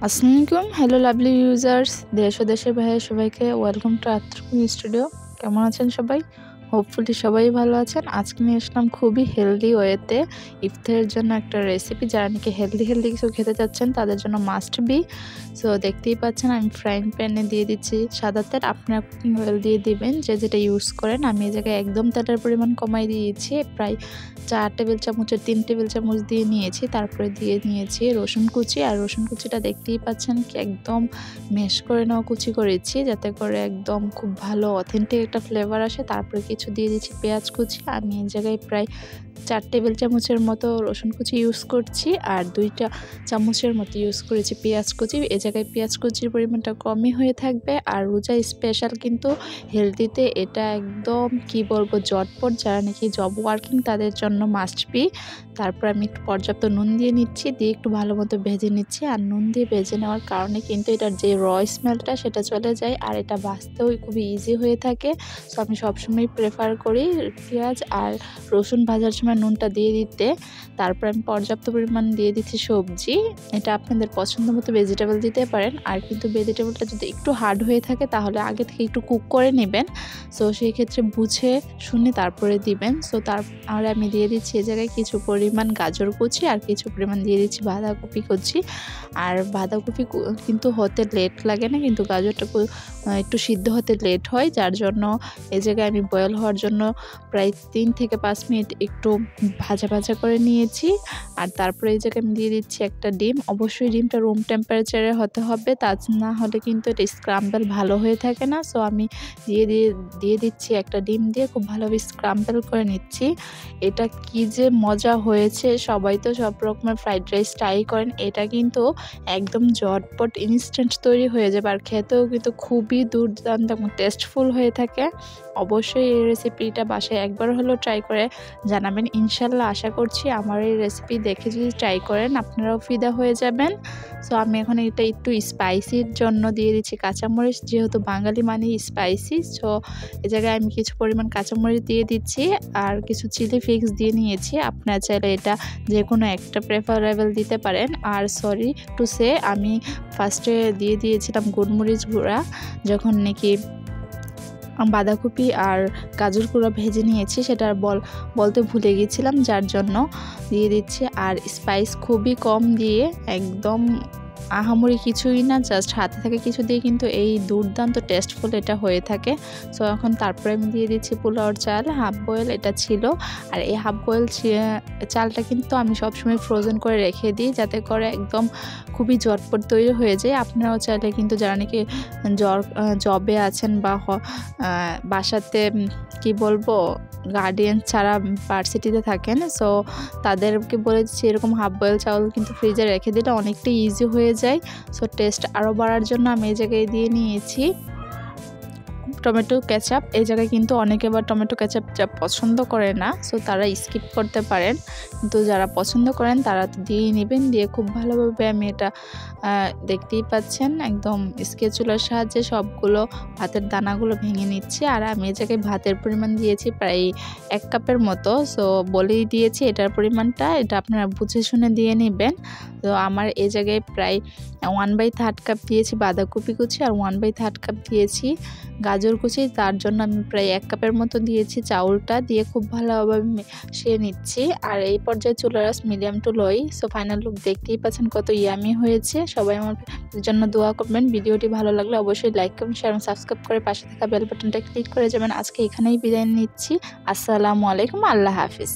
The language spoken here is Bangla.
আসসালামু আলাইকুম। হ্যালো লাভলি ইউজার্স, দেশ ও দেশের বাইরে সবাইকে ওয়েলকাম টু আত্র কুকিং স্টুডিও। কেমন আছেন সবাই? হোপফুলি সবাই ভালো আছেন। আজকে নিয়ে আসলাম খুবই হেলদি ওয়েতে ইফতারের জন্য একটা রেসিপি। যারা নাকি হেলদি কিছু খেতে চাচ্ছেন তাদের জন্য মাস্ট বি। সো দেখতেই পাচ্ছেন আমি ফ্রাইং প্যানে দিয়ে দিচ্ছি সাদা তেল। আপনারা কুকিং অয়েল দিয়ে দিবেন যে যেটা ইউজ করেন। আমি এই জায়গায় একদম তেলের পরিমাণ কমাই দিয়েছি, প্রায় 4 টেবিল চামচের 3 টেবিল চামচ দিয়ে নিয়েছি। তারপরে দিয়ে নিয়েছি রসুন কুচি, আর রসুন কুচিটা দেখতেই পাচ্ছেন কি একদম ম্যাশ করে নেওয়া কুচি করেছি, যাতে করে একদম খুব ভালো অথেন্টিক একটা ফ্লেভার আসে। তারপরে কিছু দিয়ে দিচ্ছি পেঁয়াজ কুচি। আমি এই জায়গায় প্রায় 4 টেবিল চামচের মতো রসুন কুচি ইউজ করছি, আর 2টা চামচের মতো ইউজ করেছি পেঁয়াজ কুচি। এই জায়গায় পেঁয়াজ কুচির পরিমাণটা কমই হয়ে থাকবে। আর রোজা স্পেশাল কিন্তু হেলদিতে এটা একদম কি বলবো জটপট, যারা নাকি জব ওয়ার্কিং তাদের জন্য মাস্ট বি। তারপর আমি একটু পর্যাপ্ত নুন দিয়ে নিচ্ছি, দিয়ে একটু ভালো মতো ভেজে নিচ্ছি। আর নুন দিয়ে ভেজে নেওয়ার কারণে কিন্তু এটার যে স্মেলটা সেটা চলে যায়, আর এটা ভাজতেও খুবই ইজি হয়ে থাকে। সো আমি সবসময় প্রেফার করি পেঁয়াজ আর রসুন ভাজার সময় নুনটা দিয়ে দিতে। তারপর আমি পর্যাপ্ত পরিমাণ দিয়ে দিচ্ছি সবজি। এটা আপনাদের পছন্দ মতো ভেজিটেবল দিতে পারেন, আর কিন্তু ভেজিটেবলটা যদি একটু হার্ড হয়ে থাকে তাহলে আগে থেকে একটু কুক করে নেবেন। সো সেই ক্ষেত্রে বুঝে শুনে তারপরে দিবেন। সো তারপর আমি দিয়ে দিচ্ছি এই জায়গায় কিছু পরিমাণ গাজর কুচি, আর কিছু পরিমাণ দিয়ে দিচ্ছি বাঁধাকপি কুচি। আর বাঁধাকপি কিন্তু হতে লেট লাগে না, কিন্তু গাজরটা একটু সিদ্ধ হতে লেট হয়, যার জন্য এই জায়গায় আমি বয়েল হওয়ার জন্য প্রায় 3 থেকে 5 মিনিট একটু ভাজা করে নিয়েছি। আর তারপরে এই জায়গায় আমি দিয়ে দিচ্ছি একটা ডিম। অবশ্যই ডিমটা রুম টেম্পারেচারে হতে হবে, তা না হলে কিন্তু এটা স্ক্রাম্বল ভালো হয়ে থাকে না। সো আমি দিয়ে দিচ্ছি একটা ডিম দিয়ে খুব ভালোভাবে স্ক্রাম্বল করে নিচ্ছি। এটা কি যে মজা হয়েছে! সবাই তো সব রকমের ফ্রাইড রাইস ট্রাই করেন, এটা কিন্তু একদম ঝটপট ইনস্ট্যান্ট তৈরি হয়ে যাবে, আর খেতেও কিন্তু খুবই দুর্দান্ত এবং টেস্টফুল হয়ে থাকে। অবশ্যই এই রেসিপিটা বাসায় একবার হলেও ট্রাই করে জানাবেন। ইনশাল্লাহ আশা করছি আমার এই রেসিপি দেখে যদি ট্রাই করেন আপনারাও ফিদা হয়ে যাবেন। সো আমি এখন এটা একটু স্পাইসির জন্য দিয়ে দিচ্ছি কাঁচামরিচ, যেহেতু বাঙালি মানে স্পাইসি। সো এই জায়গায় আমি কিছু পরিমাণ কাঁচামরিচ দিয়ে দিচ্ছি, আর কিছু চিলি ফ্লেক্স দিয়ে নিয়েছি। আপনারা চাইলে এটা যে কোনো একটা প্রেফারেবল দিতে পারেন। আর সরি টু সে, আমি ফার্স্টে দিয়ে দিয়েছিলাম গোলমরিচ গুঁড়া যখন নাকি বাঁধাকপি আর গাজর গুঁড়া ভেজে নিয়েছি, সেটা বলতে ভুলে গিয়েছিলাম, যার জন্য দিয়ে দিচ্ছি। আর স্পাইস খুবই কম দিয়ে, একদম আহামরি কিছুই না, জাস্ট হাতে থাকে কিছু দিয়ে কিন্তু এই দুর্দান্ত টেস্টফুল এটা হয়ে থাকে। সো এখন তারপরে আমি দিয়ে দিচ্ছি পোলাওর চাল, হাফ বয়েল এটা ছিল। আর এই হাফ বয়েল চালটা কিন্তু আমি সবসময় ফ্রোজেন করে রেখে দিই, যাতে করে একদম খুবই ঝটপট তৈরি হয়ে যায়। আপনারাও চাইলে কিন্তু যারা নাকি জবে আছেন বা বাসাতে কি বলবো গার্ডিয়ান ছাড়া ভার্সিটিতে থাকেন, সো তাদেরকে বলেছি এরকম হাফ বয়েল চাউল কিন্তু ফ্রিজে রেখে দিলে অনেকটা ইজি হয়ে যায়। সো টেস্ট আরও বাড়ার জন্য আমি এই জায়গায় দিয়ে নিয়েছি টমেটো কেচাপ। এই জায়গায় কিন্তু অনেকে আবার টমেটো কেচাপ যা পছন্দ করে না, সো তারা স্কিপ করতে পারেন, কিন্তু যারা পছন্দ করেন তারা তো দিয়েই নেবেন। দিয়ে খুব ভালোভাবে আমি এটা দেখতেই পাচ্ছেন একদম স্কেচুলার সাহায্যে সবগুলো ভাতের দানাগুলো ভেঙে নিচ্ছি। আর আমি এই জায়গায় ভাতের পরিমাণ দিয়েছি প্রায় 1 কাপের মতো। সো বলেই দিয়েছি এটার পরিমাণটা, এটা আপনারা বুঝে শুনে দিয়ে নেবেন। তো আমার এই জায়গায় প্রায় 1/3 কাপ দিয়েছি বাঁধাকপি কুচি, আর 1/3 কাপ দিয়েছি গাজর কুচি, তার জন্য আমি প্রায় 1 কাপের মতো দিয়েছি চাউলটা। দিয়ে খুব ভালোভাবে মিশিয়ে নিচ্ছি। আর এই পর্যায়ে চুলার আঁচ medium to low. So final look দেখতেই পাচ্ছেন কত ইয়ামি হয়েছে। সবাই আমার জন্য দোয়া করবেন। ভিডিওটি ভালো লাগলে অবশ্যই লাইক করুন, শেয়ার এবং সাবস্ক্রাইব করে পাশে থাকা বেল বাটনটা ক্লিক করে যাবেন। আজকে এখানেই বিদায় নিচ্ছি। আসসালামু আলাইকুম, আল্লাহ হাফিজ।